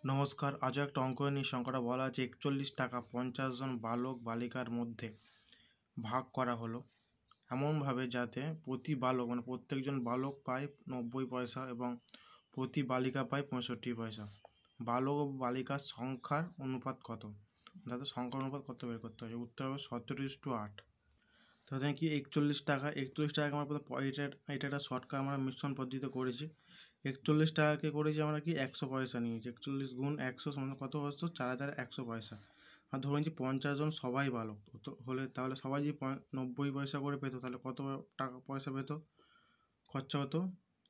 নমস্কার। আজও একটা অঙ্ক নিয়ে সংখ্যাটা বলা আছে ৪১ টাকা ৫০ জন বালক বালিকার মধ্যে ভাগ করা হলো এমনভাবে যাতে প্রতি বালক প্রত্যেকজন বালক পায় ৯০ পয়সা এবং প্রতি বালিকা পায় ৬৫ পয়সা। বালক ও বালিকার সংখ্যার অনুপাত কত? তাদের সংখ্যার অনুপাত কত বের করতে হবে? উত্তর হবে ১৭:৮। তাহলে কি ৪১ টাকাকে আমরা এটা একটা শর্টকাট আমরা মিশ্রণ পদ্ধতিতে করেছি। ৪১ টাকাকে করেছি আমরা কি ১০০ পয়সা নিয়েছি। ৪১ গুণ ১০০ সমান কত বসতো? ৪,১০০ পয়সা। আর ধরুন যে ৫০ জন সবাই বালক হলে তাহলে সবাই যদি ৯০ পয়সা করে পেতো তাহলে কত টাকা পয়সা পেতো? খরচা হতো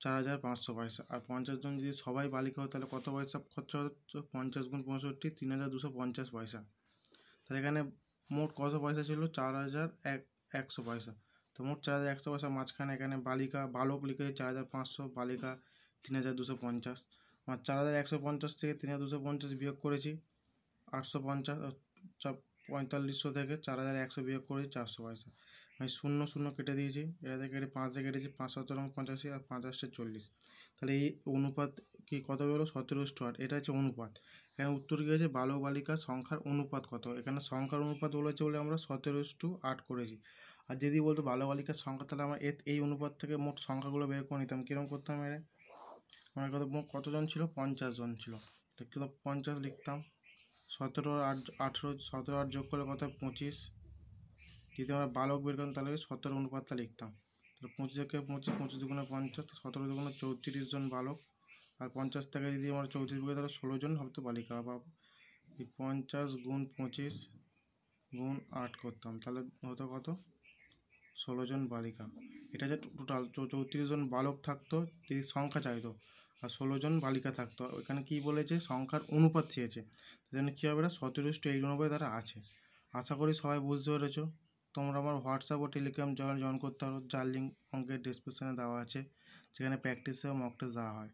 ৪,৫০০ পয়সা। আর ৫০ জন যদি সবাই বালিকা হতো তাহলে কত পয়সা খরচা হতো? ৫০ গুণ ৬৫ ৩,২৫০ পয়সা। তাহলে এখানে মোট কত পয়সা ছিল? ৪,১০০ পয়সা। তো মোট ৪,১০০ পয়সা মাঝখানে এখানে বালক লিখেছে ৪,৫০০, বালিকা ৩,২৫০। আমার ৪,১৫০ থেকে ৩,২৫০ বিয়োগ করেছি ৮৫০, ৪,৫০০ থেকে ৪,১০০ বিয়োগ করেছি ৪০০ পয়সা। আমি ০ ০ কেটে দিয়েছি, এটা থেকে কেটে ৫ দিয়ে কেটেছি, ৫ ৭ ৮৫ আর ৫ ৮ ৪০। তাহলে এই অনুপাত কি কত বেরোলো? ১৭:৮। এটা হচ্ছে অনুপাত। এখানে উত্তর কী হয়েছে? বালক বালিকার সংখ্যার অনুপাত কত? এখানে সংখ্যার অনুপাত বলেছে বলে আমরা ১৭:৮ করেছি। আর যদি বলতো বালক বালিকার সংখ্যা তাহলে আমরা এই অনুপাত থেকে মোট সংখ্যাগুলো বের করে নিতাম। কীরকম করতাম? আমার কতজন ছিল? ৫০ জন ছিল। তো কত ৫০ লিখতাম। ১৭ আর ১৮, ১৭ আর যোগ করলে কত? ২৫। যদি আমরা বালক বের করতাম তাহলে ১৭ অনুপাতটা লিখতাম। তাহলে ২৫-কে ২৫, ২৫ দুগুণে ৫০, ১৭ দুগুণে ৩৪ জন বালক। আর ৫০ থেকে যদি আমরা ৩৪ বিয়োগ তাহলে ১৬ জন হয়তো বালিকা। বা এই ৫০ গুণ ২৫ গুণ ৮ করতাম, তাহলে হতো কত? ১৬ জন বালিকা। এটা যে টোটাল ৩৪ জন বালক থাকতো যদি সংখ্যা চাইতো, আর ১৬ জন বালিকা থাকতো। এখানে কি বলেছে? সংখ্যার অনুপাত চেয়েছে। সেজন্য কী হবে? ১৭:৮ দ্বারা আছে। আশা করি সবাই বুঝতে পেরেছো। তোমরা আমার হোয়াটসঅ্যাপ ও টেলিগ্রাম জয়েন করতে পারো, যার লিঙ্ক অঙ্কের ডেসক্রিপশনে দেওয়া আছে। সেখানে প্র্যাকটিস এবং মক টেস্ট দেওয়া হয়।